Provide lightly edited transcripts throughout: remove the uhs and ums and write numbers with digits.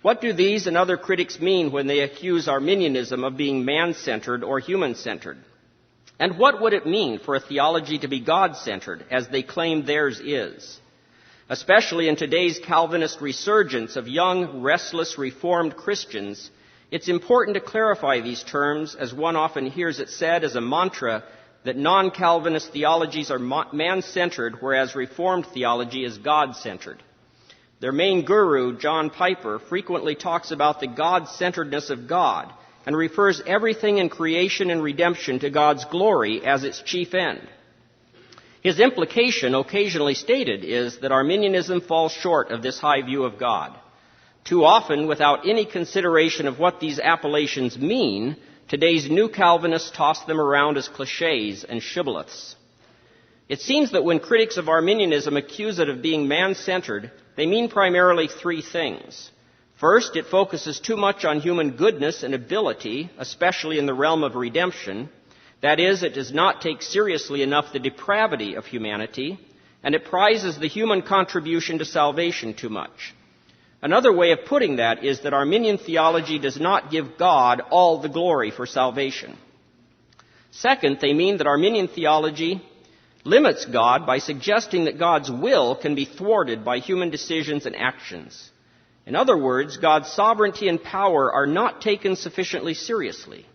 What do these and other critics mean when they accuse Arminianism of being man-centered or human-centered? And what would it mean for a theology to be God-centered, as they claim theirs is? Especially in today's Calvinist resurgence of young, restless, Reformed Christians, it's important to clarify these terms, as one often hears it said as a mantra that non-Calvinist theologies are man-centered, whereas Reformed theology is God-centered. Their main guru, John Piper, frequently talks about the God-centeredness of God and refers everything in creation and redemption to God's glory as its chief end. His implication, occasionally stated, is that Arminianism falls short of this high view of God. Too often, without any consideration of what these appellations mean, today's new Calvinists toss them around as cliches and shibboleths. It seems that when critics of Arminianism accuse it of being man-centered, they mean primarily three things. First, it focuses too much on human goodness and ability, especially in the realm of redemption. That is, it does not take seriously enough the depravity of humanity, and it prizes the human contribution to salvation too much. Another way of putting that is that Arminian theology does not give God all the glory for salvation. Second, they mean that Arminian theology limits God by suggesting that God's will can be thwarted by human decisions and actions. In other words, God's sovereignty and power are not taken sufficiently seriously.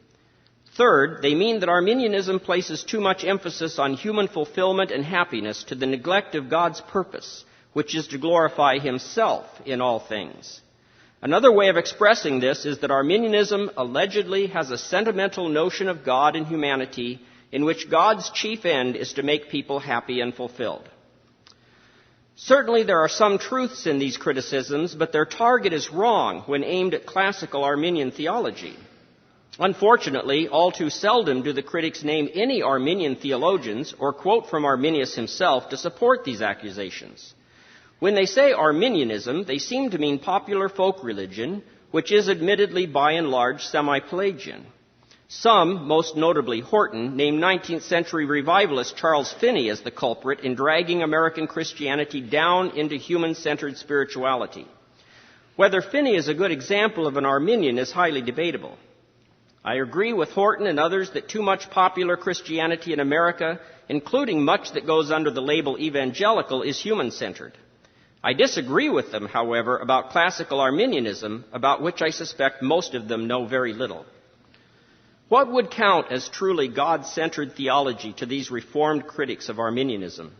Third, they mean that Arminianism places too much emphasis on human fulfillment and happiness to the neglect of God's purpose, which is to glorify Himself in all things. Another way of expressing this is that Arminianism allegedly has a sentimental notion of God and humanity in which God's chief end is to make people happy and fulfilled. Certainly there are some truths in these criticisms, but their target is wrong when aimed at classical Arminian theology. Unfortunately, all too seldom do the critics name any Arminian theologians or quote from Arminius himself to support these accusations. When they say Arminianism, they seem to mean popular folk religion, which is admittedly by and large semi-Pelagian. Some, most notably Horton, name 19th century revivalist Charles Finney as the culprit in dragging American Christianity down into human-centered spirituality. Whether Finney is a good example of an Arminian is highly debatable. I agree with Horton and others that too much popular Christianity in America, including much that goes under the label evangelical, is human-centered. I disagree with them, however, about classical Arminianism, about which I suspect most of them know very little. What would count as truly God-centered theology to these Reformed critics of Arminianism?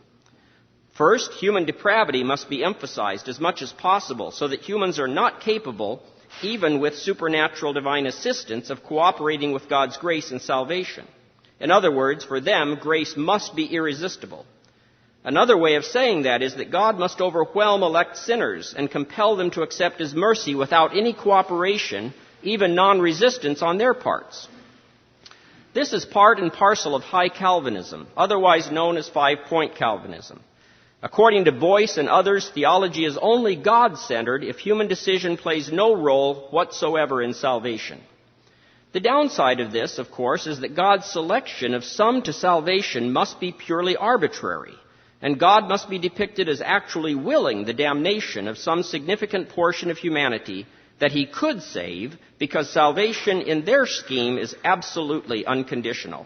First, human depravity must be emphasized as much as possible so that humans are not capable, even with supernatural divine assistance, of cooperating with God's grace and salvation. In other words, for them, grace must be irresistible. Another way of saying that is that God must overwhelm elect sinners and compel them to accept His mercy without any cooperation, even non-resistance on their parts. This is part and parcel of high Calvinism, otherwise known as five-point Calvinism. According to Boyce and others, theology is only God-centered if human decision plays no role whatsoever in salvation. The downside of this, of course, is that God's selection of some to salvation must be purely arbitrary, and God must be depicted as actually willing the damnation of some significant portion of humanity that He could save, because salvation in their scheme is absolutely unconditional.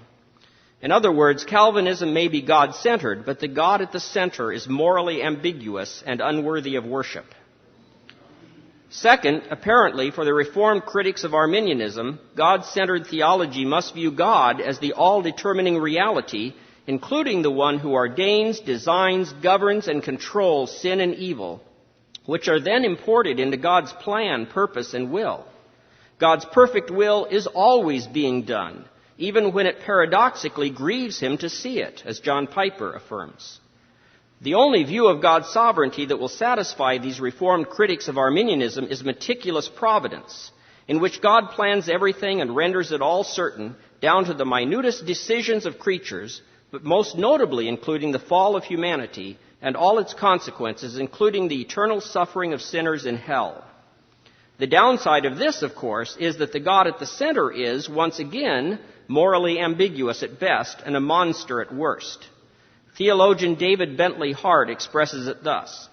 In other words, Calvinism may be God-centered, but the God at the center is morally ambiguous and unworthy of worship. Second, apparently, for the Reformed critics of Arminianism, God-centered theology must view God as the all-determining reality, including the one who ordains, designs, governs, and controls sin and evil, which are then imported into God's plan, purpose, and will. God's perfect will is always being done, even when it paradoxically grieves Him to see it, as John Piper affirms. The only view of God's sovereignty that will satisfy these Reformed critics of Arminianism is meticulous providence, in which God plans everything and renders it all certain, down to the minutest decisions of creatures, but most notably including the fall of humanity and all its consequences, including the eternal suffering of sinners in hell. The downside of this, of course, is that the God at the center is, once again, morally ambiguous at best and a monster at worst. Theologian David Bentley Hart expresses it thus: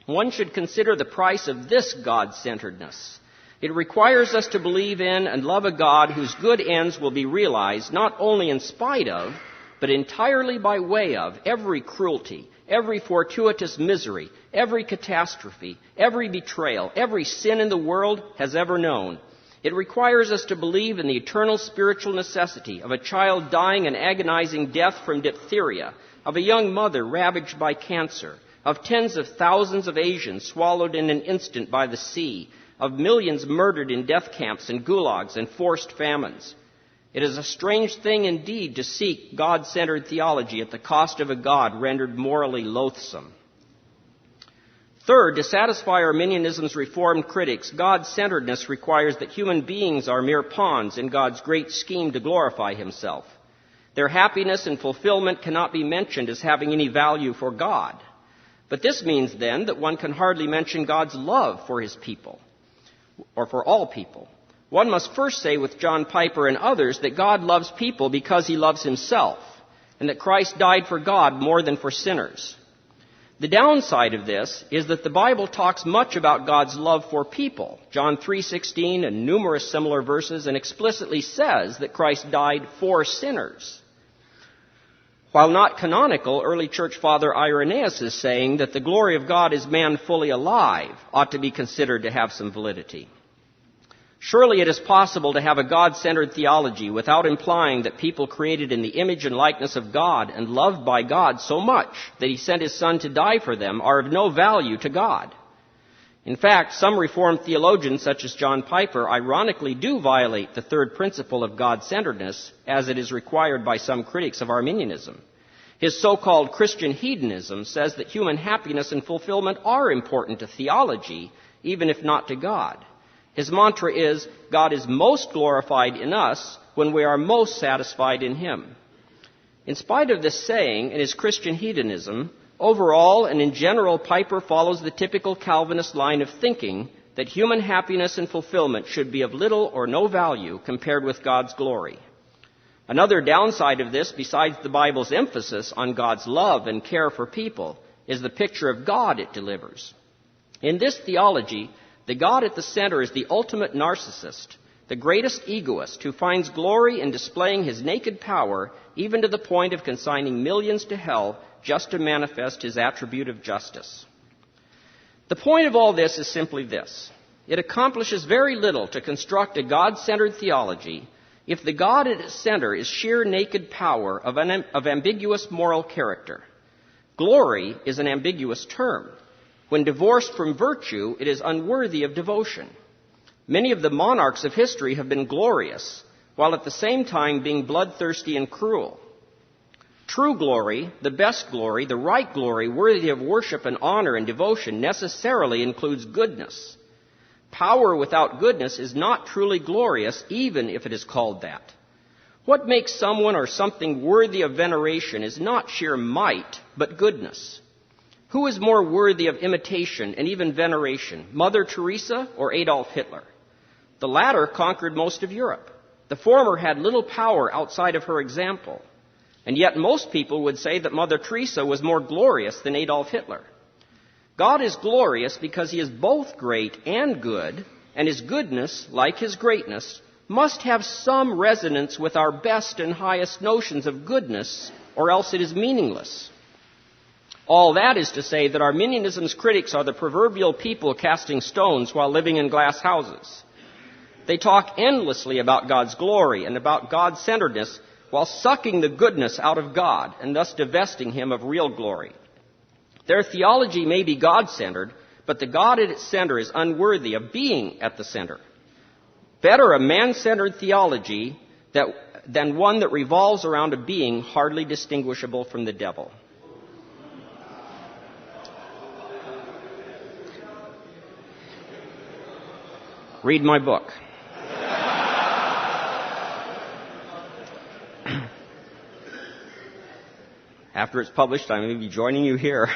One should consider the price of this God-centeredness. It requires us to believe in and love a God whose good ends will be realized not only in spite of, but entirely by way of every cruelty, every fortuitous misery, every catastrophe, every betrayal, every sin in the world has ever known. It requires us to believe in the eternal spiritual necessity of a child dying an agonizing death from diphtheria, of a young mother ravaged by cancer, of tens of thousands of Asians swallowed in an instant by the sea, of millions murdered in death camps and gulags and forced famines. It is a strange thing indeed to seek God-centered theology at the cost of a God rendered morally loathsome. Third, to satisfy Arminianism's reformed critics, God-centeredness requires that human beings are mere pawns in God's great scheme to glorify himself. Their happiness and fulfillment cannot be mentioned as having any value for God. But this means then that one can hardly mention God's love for his people, or for all people. One must first say with John Piper and others that God loves people because he loves himself, and that Christ died for God more than for sinners. The downside of this is that the Bible talks much about God's love for people. John 3:16 and numerous similar verses, and explicitly says that Christ died for sinners. While not canonical, early church father Irenaeus' saying that the glory of God is man fully alive ought to be considered to have some validity. Surely it is possible to have a God-centered theology without implying that people created in the image and likeness of God and loved by God so much that he sent his Son to die for them are of no value to God. In fact, some Reformed theologians, such as John Piper, ironically do violate the third principle of God-centeredness as it is required by some critics of Arminianism. His so-called Christian hedonism says that human happiness and fulfillment are important to theology, even if not to God. His mantra is, God is most glorified in us when we are most satisfied in him. In spite of this saying and his Christian hedonism, overall and in general, Piper follows the typical Calvinist line of thinking that human happiness and fulfillment should be of little or no value compared with God's glory. Another downside of this, besides the Bible's emphasis on God's love and care for people, is the picture of God it delivers. In this theology, the God at the center is the ultimate narcissist, the greatest egoist who finds glory in displaying his naked power, even to the point of consigning millions to hell just to manifest his attribute of justice. The point of all this is simply this. It accomplishes very little to construct a God-centered theology if the God at its center is sheer naked power of ambiguous moral character. Glory is an ambiguous term. When divorced from virtue, it is unworthy of devotion. Many of the monarchs of history have been glorious, while at the same time being bloodthirsty and cruel. True glory, the best glory, the right glory, worthy of worship and honor and devotion, necessarily includes goodness. Power without goodness is not truly glorious, even if it is called that. What makes someone or something worthy of veneration is not sheer might, but goodness. Who is more worthy of imitation and even veneration, Mother Teresa or Adolf Hitler? The latter conquered most of Europe. The former had little power outside of her example. And yet most people would say that Mother Teresa was more glorious than Adolf Hitler. God is glorious because he is both great and good, and his goodness, like his greatness, must have some resonance with our best and highest notions of goodness, or else it is meaningless. All that is to say that Arminianism's critics are the proverbial people casting stones while living in glass houses. They talk endlessly about God's glory and about God-centeredness while sucking the goodness out of God and thus divesting him of real glory. Their theology may be God-centered, but the God at its center is unworthy of being at the center. Better a man-centered theology than one that revolves around a being hardly distinguishable from the devil. Read my book. After it's published, I may be joining you here.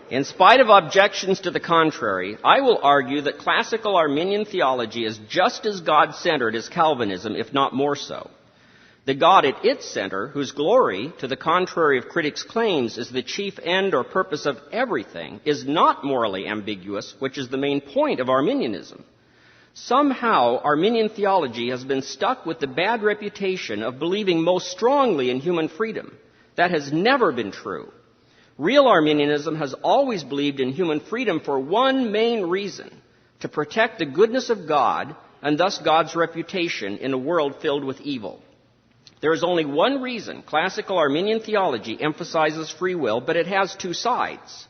In spite of objections to the contrary, I will argue that classical Arminian theology is just as God-centered as Calvinism, if not more so. The God at its center, whose glory, to the contrary of critics' claims, is the chief end or purpose of everything, is not morally ambiguous, which is the main point of Arminianism. Somehow, Arminian theology has been stuck with the bad reputation of believing most strongly in human freedom. That has never been true. Real Arminianism has always believed in human freedom for one main reason: to protect the goodness of God and thus God's reputation in a world filled with evil. There is only one reason classical Arminian theology emphasizes free will, but it has two sides.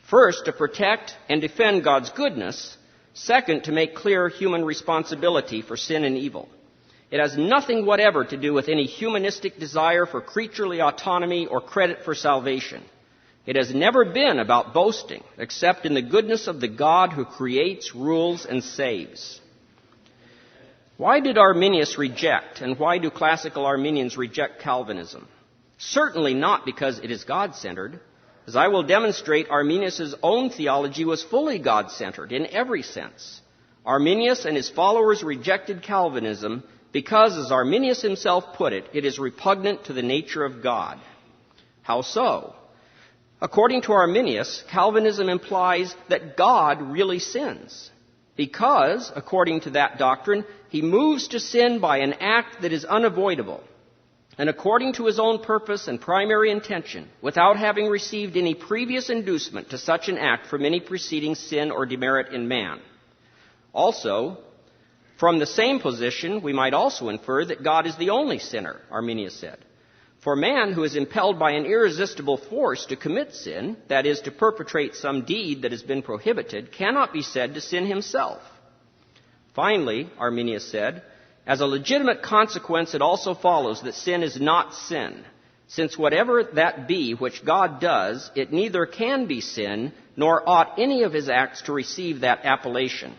First, to protect and defend God's goodness. Second, to make clear human responsibility for sin and evil. It has nothing whatever to do with any humanistic desire for creaturely autonomy or credit for salvation. It has never been about boasting, except in the goodness of the God who creates, rules, and saves. Why did Arminius reject, and why do classical Arminians reject Calvinism? Certainly not because it is God-centered. As I will demonstrate, Arminius' own theology was fully God-centered in every sense. Arminius and his followers rejected Calvinism because, as Arminius himself put it, it is repugnant to the nature of God. How so? According to Arminius, Calvinism implies that God really sins, because, according to that doctrine, he moves to sin by an act that is unavoidable, and according to his own purpose and primary intention, without having received any previous inducement to such an act from any preceding sin or demerit in man. Also, from the same position, we might also infer that God is the only sinner, Arminius said. For man who is impelled by an irresistible force to commit sin, that is, to perpetrate some deed that has been prohibited, cannot be said to sin himself. Finally, Arminius said, as a legitimate consequence, it also follows that sin is not sin, since whatever that be which God does, it neither can be sin, nor ought any of his acts to receive that appellation.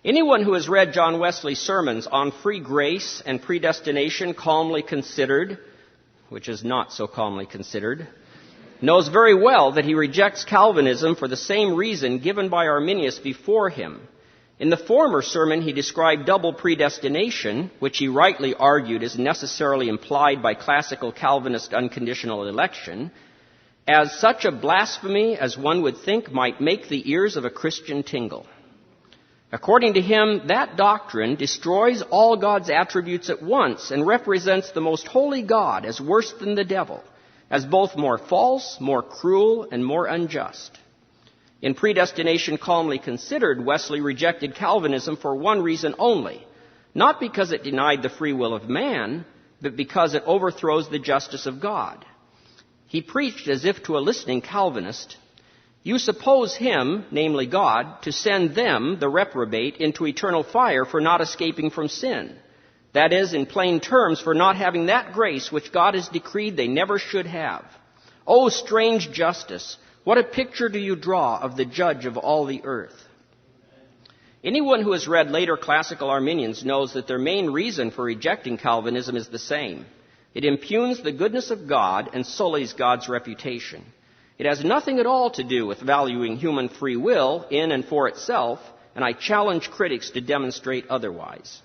Anyone who has read John Wesley's sermons on free grace and predestination calmly considered, which is not so calmly considered, knows very well that he rejects Calvinism for the same reason given by Arminius before him. In the former sermon, he described double predestination, which he rightly argued is necessarily implied by classical Calvinist unconditional election, as such a blasphemy as one would think might make the ears of a Christian tingle. According to him, that doctrine destroys all God's attributes at once and represents the most holy God as worse than the devil, as both more false, more cruel, and more unjust. In Predestination Calmly Considered, Wesley rejected Calvinism for one reason only, not because it denied the free will of man, but because it overthrows the justice of God. He preached as if to a listening Calvinist, you suppose him, namely God, to send them, the reprobate, into eternal fire for not escaping from sin. That is, in plain terms, for not having that grace which God has decreed they never should have. Oh, strange justice! What a picture do you draw of the judge of all the earth? Anyone who has read later classical Arminians knows that their main reason for rejecting Calvinism is the same. It impugns the goodness of God and sullies God's reputation. It has nothing at all to do with valuing human free will in and for itself, and I challenge critics to demonstrate otherwise.